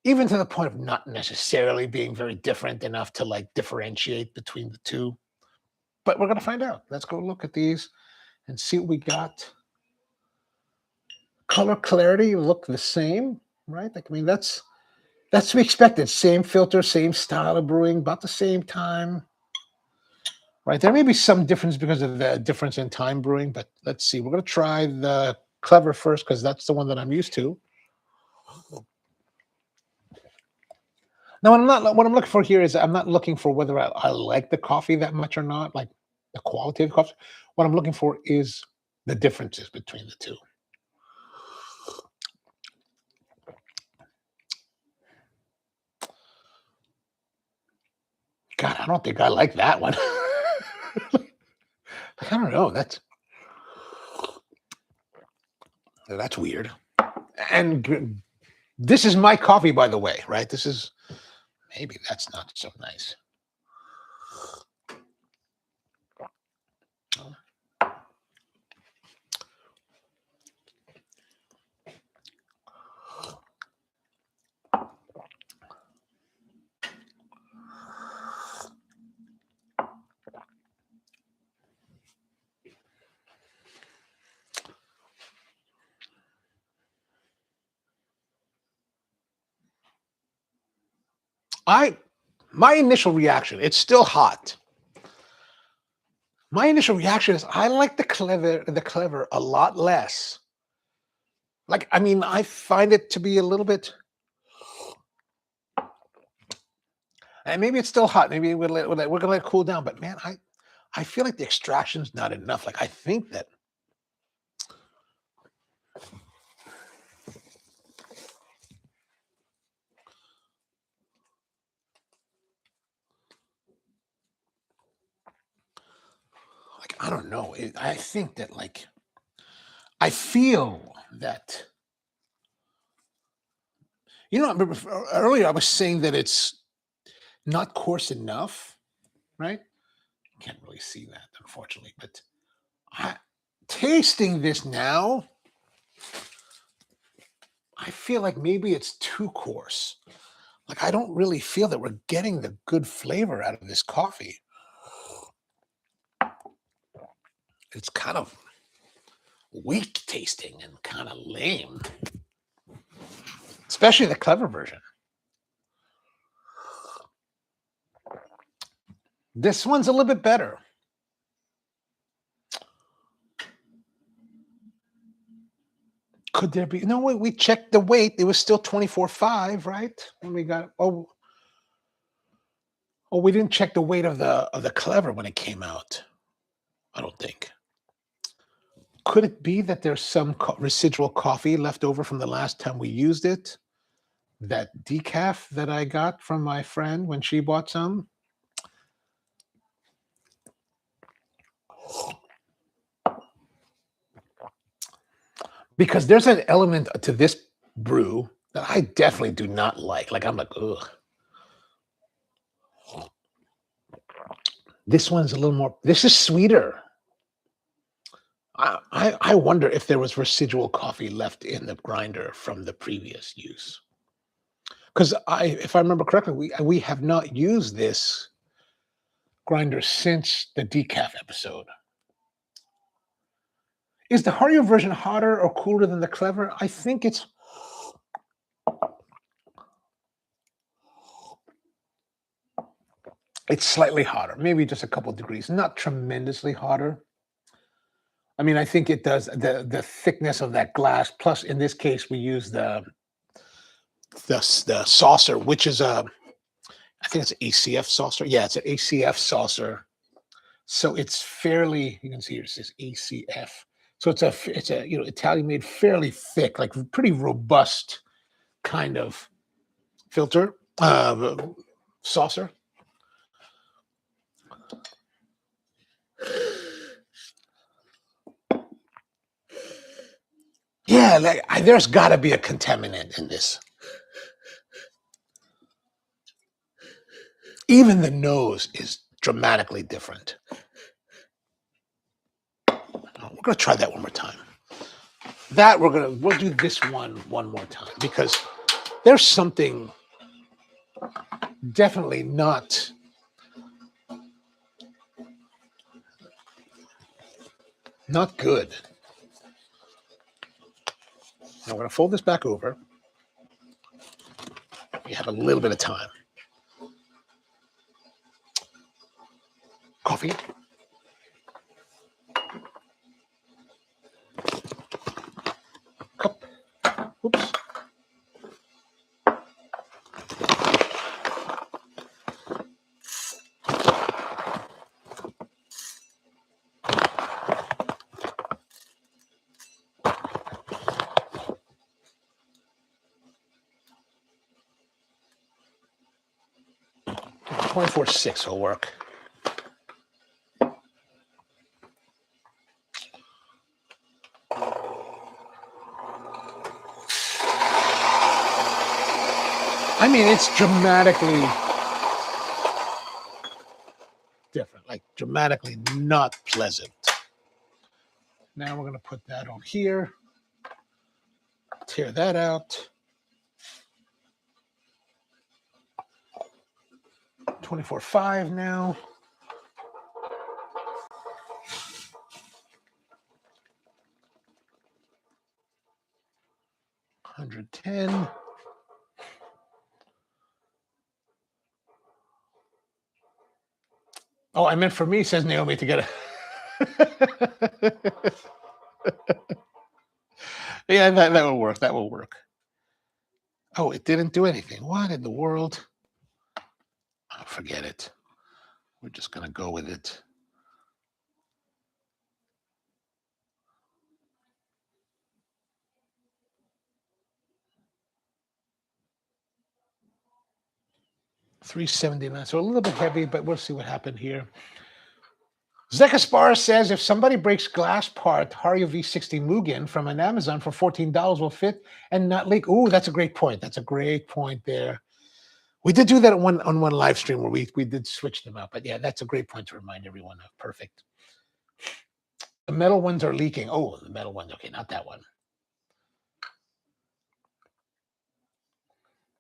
even to the point of not necessarily being very different enough to like differentiate between the two. But we're going to find out. Let's go look at these and see what we got. Color clarity look the same, right? Like, I mean, that's to be expected. Same filter, same style of brewing, about the same time. Right, there may be some difference because of the difference in time brewing, but let's see. We're going to try the Clever first because that's the one that I'm used to. Now, what I'm looking for here is I'm not looking for whether I like the coffee that much or not, like the quality of the coffee. What I'm looking for is the differences between the two. God, I don't think I like that one. I don't know. That's weird. And this is my coffee, by the way, right? This is maybe that's not so nice. My initial reaction, it's still hot. My initial reaction is I like the Clever a lot less. Like, I mean, I find it to be a little bit, And maybe it's still hot. Maybe we're gonna let it cool down. But man, I feel like the extraction's not enough. Like I think that like I don't know. I think that like I feel that I remember earlier I was saying that it's not coarse enough, right? Can't really see that unfortunately, but I, tasting this now, I feel like maybe it's too coarse. Like I don't really feel that we're getting the good flavor out of this coffee. It's kind of weak tasting and kind of lame, especially the clever version. This one's a little bit better. Could there be no way we checked the weight? It was still 24.5, right? When we got we didn't check the weight of the clever when it came out. I don't think. Could it be that there's some residual coffee left over from the last time we used it? That decaf that I got from my friend when she bought some? Because there's an element to this brew that I definitely do not like. Like I'm like, ugh. This one's a little more. This is sweeter. I wonder if there was residual coffee left in the grinder from the previous use. Because if I remember correctly, we have not used this grinder since the decaf episode. Is the Hario version hotter or cooler than the Clever? I think it's slightly hotter, maybe just a couple of degrees, not tremendously hotter. I mean, I think it does the thickness of that glass. Plus, in this case, we use the saucer, which is I think it's an ACF saucer. Yeah, it's an ACF saucer. So it's fairly. You can see here it says ACF. So it's a Italian made, fairly thick, like pretty robust kind of filter saucer. Yeah, like, there's got to be a contaminant in this. Even the nose is dramatically different. We're gonna try that one more time. We'll do this one more time because there's something definitely not good. Now we're gonna fold this back over. We have a little bit of time. Coffee. Cup. Oops. $24.6 will work. I mean, it's dramatically different, like dramatically not pleasant. Now we're going to put that on here, tear that out. 24.5 now. $110. Oh, I meant for me, says Naomi, to get it. Yeah, that will work. That will work. Oh, it didn't do anything. What in the world? forget it. We're just going to go with it. $3.79, so a little bit heavy, but we'll see what happened here. Zekaspar says if somebody breaks glass part Hario V60 Mugen from an Amazon for $14 will fit and not leak. Ooh, that's a great point. That's a great point there. We did do that on one live stream where we did switch them out. But yeah, that's a great point to remind everyone of. Perfect. The metal ones are leaking. Oh, the metal ones. Okay, not that one.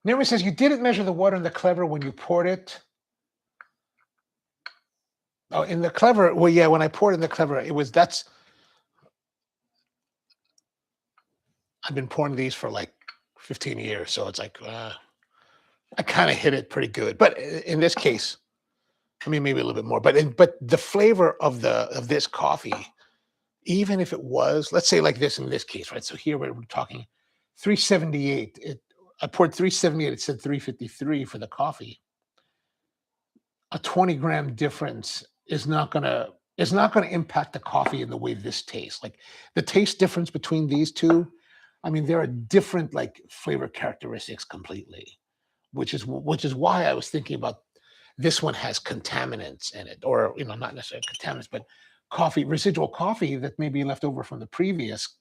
Naomi says you didn't measure the water in the Clever when you poured it. Oh, in the Clever. Well, yeah, when I poured in the Clever, I've been pouring these for like 15 years. So it's like, I kind of hit it pretty good. But in this case, I mean, maybe a little bit more, but the flavor of this coffee, even if it was, let's say like this in this case, right? So here we're talking 378. I poured 378. It said 353 for the coffee. A 20-gram difference is not gonna impact the coffee in the way this tastes. Like the taste difference between these two, I mean, there are different like flavor characteristics completely, which is why I was thinking about this one has contaminants in it, or not necessarily contaminants, but residual coffee that may be left over from the previous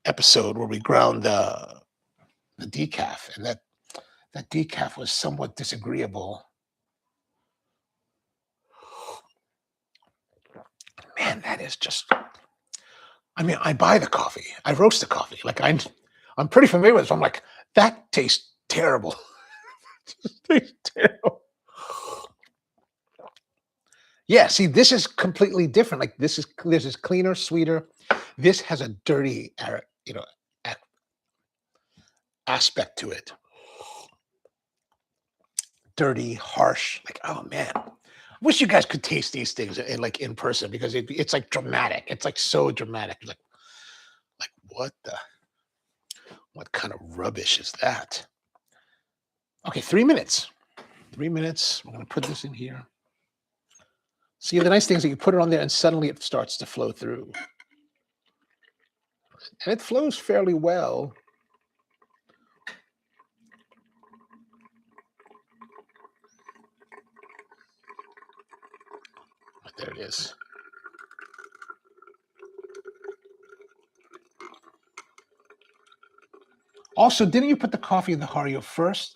episode where we ground the decaf, and that decaf was somewhat disagreeable. Man, that is just. I mean, I buy the coffee, I roast the coffee. Like I'm pretty familiar with it. So I'm like, that tastes terrible. It tastes terrible. Yeah, see, this is completely different. Like this is cleaner, sweeter. This has a dirty, aspect to it. Dirty, harsh. Like, oh man, I wish you guys could taste these things in person because it's like dramatic. It's like so dramatic. Like what kind of rubbish is that? Okay, 3 minutes. 3 minutes. We're gonna put this in here. See, the nice thing is that you put it on there and suddenly it starts to flow through. And it flows fairly well. There it is. Also, didn't you put the coffee in the Hario first?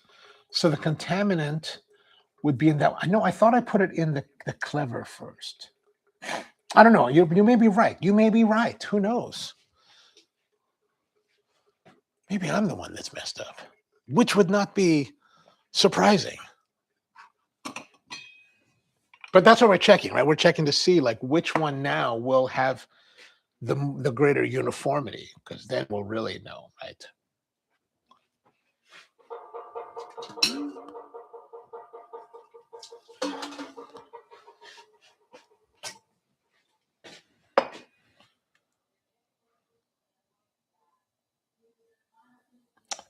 So the contaminant would be in that. I thought I put it in the Clever first. I don't know. You may be right. You may be right. Who knows? Maybe I'm the one that's messed up, which would not be surprising. But that's what we're checking, right? We're checking to see like which one now will have the greater uniformity, because then we'll really know, right?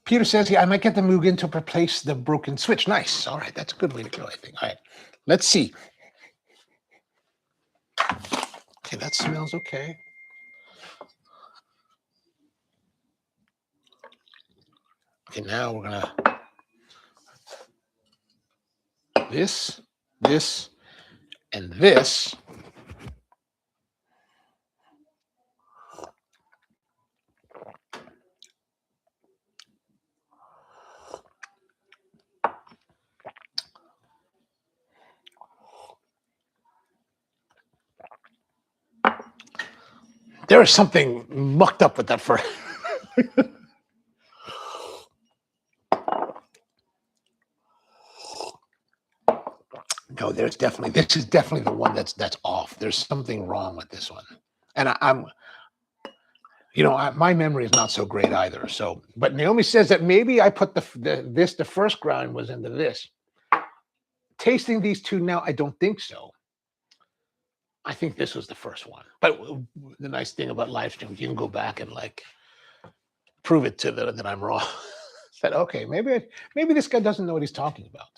Peter says, yeah, I might get the Mugen to replace the broken switch. Nice. All right. That's a good way to go, I think. All right. Let's see. Okay, that smells okay. Okay, now we're going to this, and this. There is something mucked up with that first. No, this is definitely the one that's off. There's something wrong with this one. And my memory is not so great either. So, but Naomi says that maybe I put the first grind was into this. Tasting these two now, I don't think so. I think this was the first one. But the nice thing about live streams, you can go back and like prove it to that I'm wrong. Said, okay, maybe this guy doesn't know what he's talking about.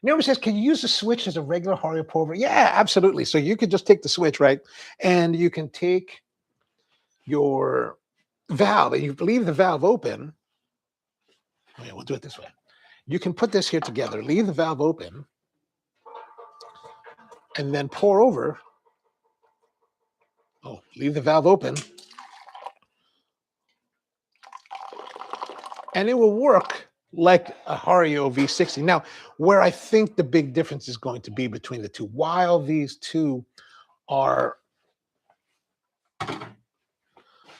Naomi says, can you use the switch as a regular Hario pour over? Yeah, absolutely. So you could just take the switch, right? And you can take your valve and you leave the valve open. Okay, we'll do it this way. You can put this here together, leave the valve open, and then pour over. Oh, leave the valve open. And it will work like a Hario V60. Now, where I think the big difference is going to be between the two, while these two are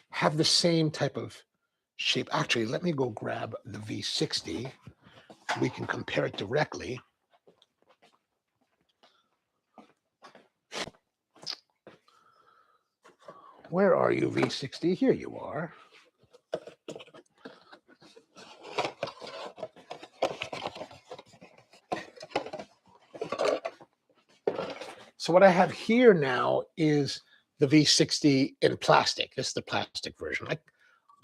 have the same type of shape. Actually, let me go grab the V60. We can compare it directly. Where are you, V60? Here you are. So what I have here now is the V60 in plastic. This is the plastic version.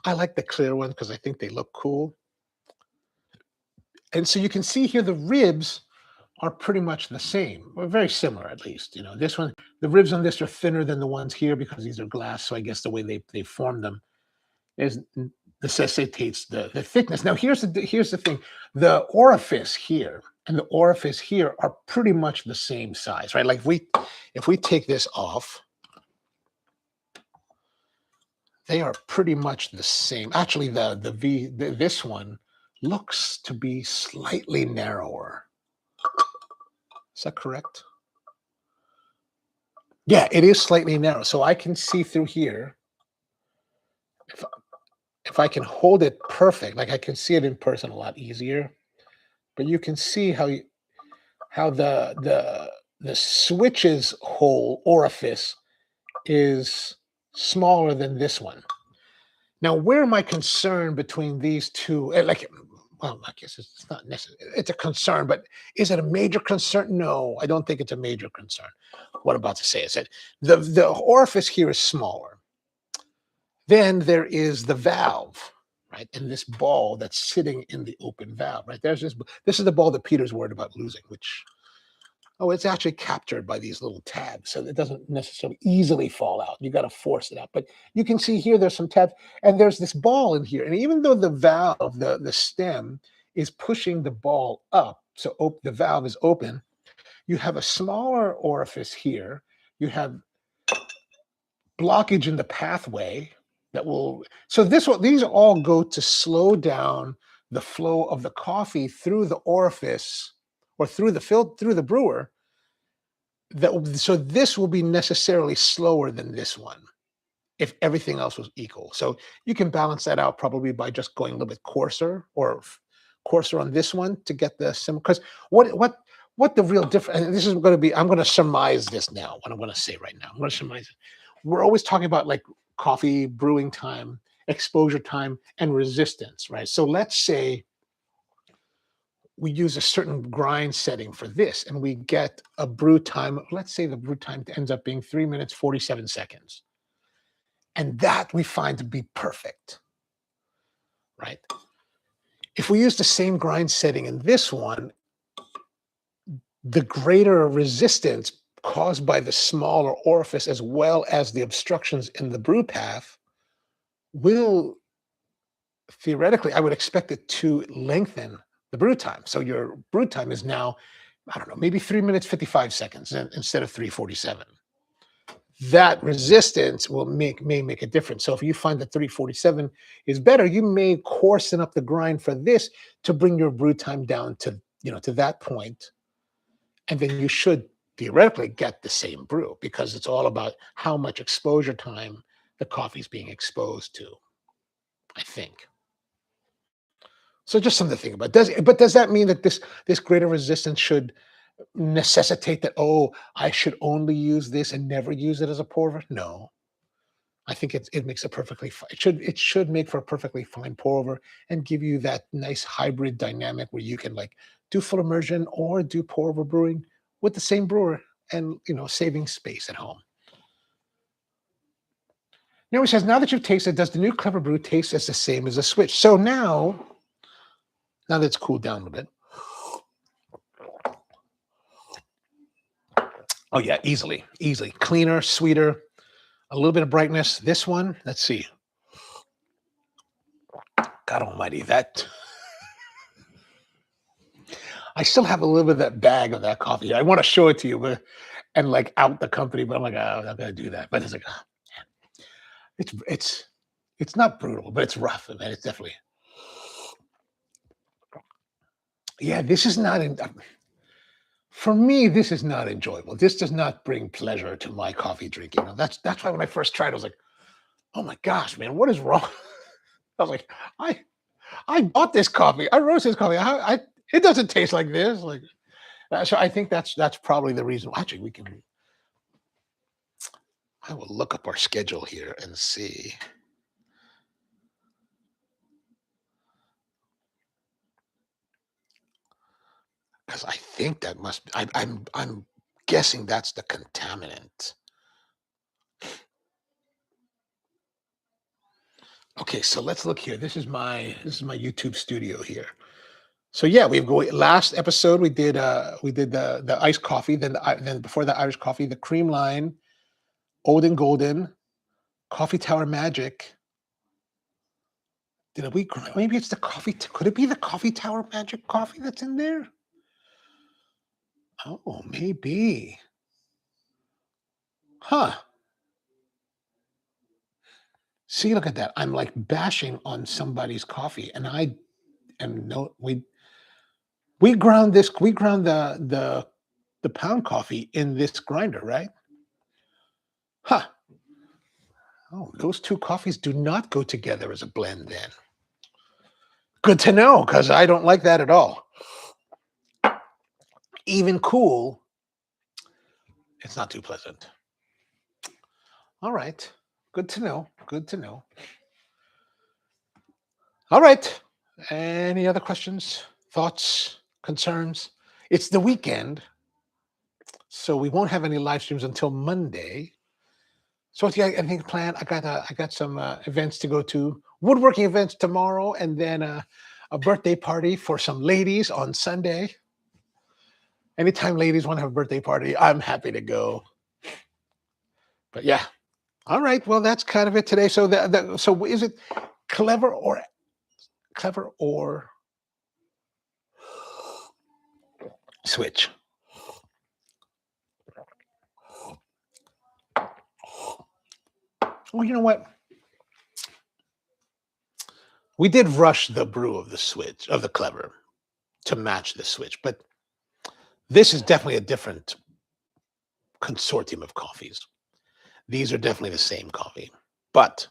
I like the clear one because I think they look cool. And so you can see here the ribs are pretty much the same, or very similar at least. You know, this one, the ribs on this are thinner than the ones here because these are glass. So I guess the way they form them is necessitates the thickness. Now here's the thing: the orifice here and the orifice here are pretty much the same size, right? Like if we take this off, they are pretty much the same. Actually, this one looks to be slightly narrower. Is that correct? Yeah, it is slightly narrow. So I can see through here. If I can hold it perfect, like I can see it in person a lot easier. But you can see how the switch's hole orifice is smaller than this one. Now, where my concern between these two, like, well, I guess it's not necessary. It's a concern, but is it a major concern? No, I don't think it's a major concern. What I'm about to say is that the orifice here is smaller. Then there is the valve, right? And this ball that's sitting in the open valve, right? This is the ball that Peter's worried about losing, which, oh, it's actually captured by these little tabs. So it doesn't necessarily easily fall out. You got to force it out. But you can see here, there's some tabs and there's this ball in here. And even though the valve, the stem is pushing the ball up, so the valve is open, you have a smaller orifice here. You have blockage in the pathway that will, so these all go to slow down the flow of the coffee through the orifice or through the brewer. So this will be necessarily slower than this one if everything else was equal. So you can balance that out probably by just going a little bit coarser or coarser on this one to get the similar. Because what the real difference, and this is going to be, I'm going to surmise this now, what I'm going to say right now. I'm going to surmise it. We're always talking about like coffee brewing time, exposure time, and resistance, right? So let's say we use a certain grind setting for this and we get a brew time. Let's say the brew time ends up being 3 minutes, 47 seconds. And that we find to be perfect, right? If we use the same grind setting in this one, the greater resistance caused by the smaller orifice as well as the obstructions in the brew path will theoretically, I would expect it to lengthen the brew time. So your brew time is now, I don't know, maybe 3 minutes, 55 seconds instead of 3:47. That resistance may make a difference. So if you find that 3:47 is better, you may coarsen up the grind for this to bring your brew time down to, to that point. And then you should theoretically get the same brew because it's all about how much exposure time the coffee is being exposed to, I think. So just something to think about. Does that mean that this greater resistance should necessitate that, oh, I should only use this and never use it as a pour over? No. I think it makes a perfectly fine, it should make for a perfectly fine pour over and give you that nice hybrid dynamic where you can like do full immersion or do pour over brewing with the same brewer and saving space at home. Now he says, now that you've tasted, does the new Clever Brew taste as the same as the Switch? So now that it's cooled down a bit, Oh yeah, easily, easily. Cleaner, sweeter, a little bit of brightness. This one, let's see. God almighty, that I still have a little bit of that bag of that coffee. I want to show it to you, but and like out the company, but I'm like, oh, I'm not gonna do that. But it's like, oh, it's it's not brutal, but it's rough, man. It's definitely yeah. This is not for me. This is not enjoyable. This does not bring pleasure to my coffee drinking. That's why when I first tried, I was like, oh my gosh, man, what is wrong? I was like, I bought this coffee. I roast this coffee. It doesn't taste like this. Like so, I think that's probably the reason. Actually, we can. I will look up our schedule here and see. Because I think that must. I'm guessing that's the contaminant. Okay, so let's look here. This is my YouTube studio here. So yeah, we've go last episode we did the iced coffee, then before the Irish coffee, the cream line, old and golden, coffee tower magic. Maybe it's the coffee could it be the coffee tower magic coffee that's in there? Oh, maybe. Huh. See, look at that. I'm like bashing on somebody's coffee and I am no we ground the pound coffee in this grinder, right? Huh. Oh, those two coffees do not go together as a blend then. Good to know because I don't like that at all. Even cool, it's not too pleasant. All right. Good to know. Good to know. All right. Any other questions, thoughts, concerns? It's the weekend, so we won't have any live streams until Monday. So if you got anything planned, I got some events to go to, woodworking events tomorrow, and then a birthday party for some ladies on Sunday. Anytime ladies want to have a birthday party, I'm happy to go. But yeah, all right. Well, that's kind of it today. So so is it clever or switch? Well, you know what? We did rush the brew of the switch of the clever to match the switch, but this is definitely a different consortium of coffees. These are definitely the same coffee, but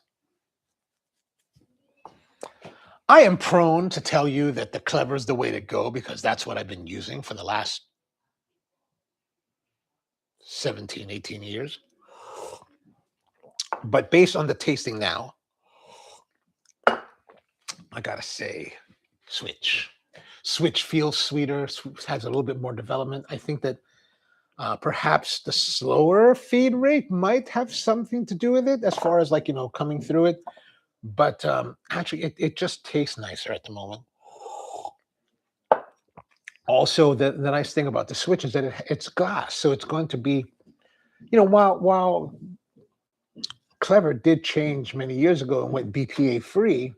I am prone to tell you that the clever is the way to go because that's what I've been using for the last 17, 18 years. But based on the tasting now, I gotta say, switch. Switch feels sweeter, has a little bit more development. I think that perhaps the slower feed rate might have something to do with it as far as like, coming through it. But actually, it just tastes nicer at the moment. Also, the nice thing about the switch is that it's glass, so it's going to be, while Clever did change many years ago and went BPA free,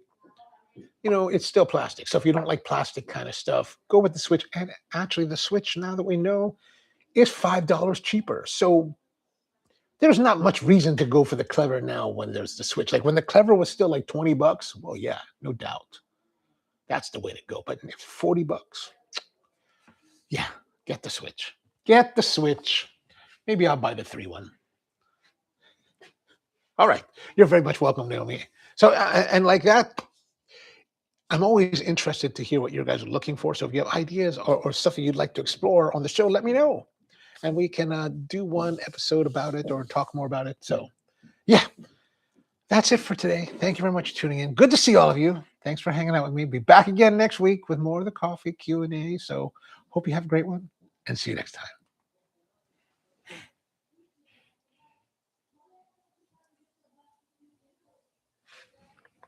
it's still plastic. So if you don't like plastic kind of stuff, go with the switch. And actually, the switch, now that we know, is $5 cheaper. So there's not much reason to go for the Clever now when there's the switch. Like when the Clever was still like $20, well, yeah, no doubt. That's the way to go. But it's $40. Yeah, get the switch. Get the switch. Maybe I'll buy the 3-1. All right. You're very much welcome, Naomi. So, and like that, I'm always interested to hear what you guys are looking for. So if you have ideas or stuff that you'd like to explore on the show, let me know. And we can do one episode about it or talk more about it. So, yeah, that's it for today. Thank you very much for tuning in. Good to see all of you. Thanks for hanging out with me. Be back again next week with more of the coffee Q&A. So hope you have a great one and see you next time.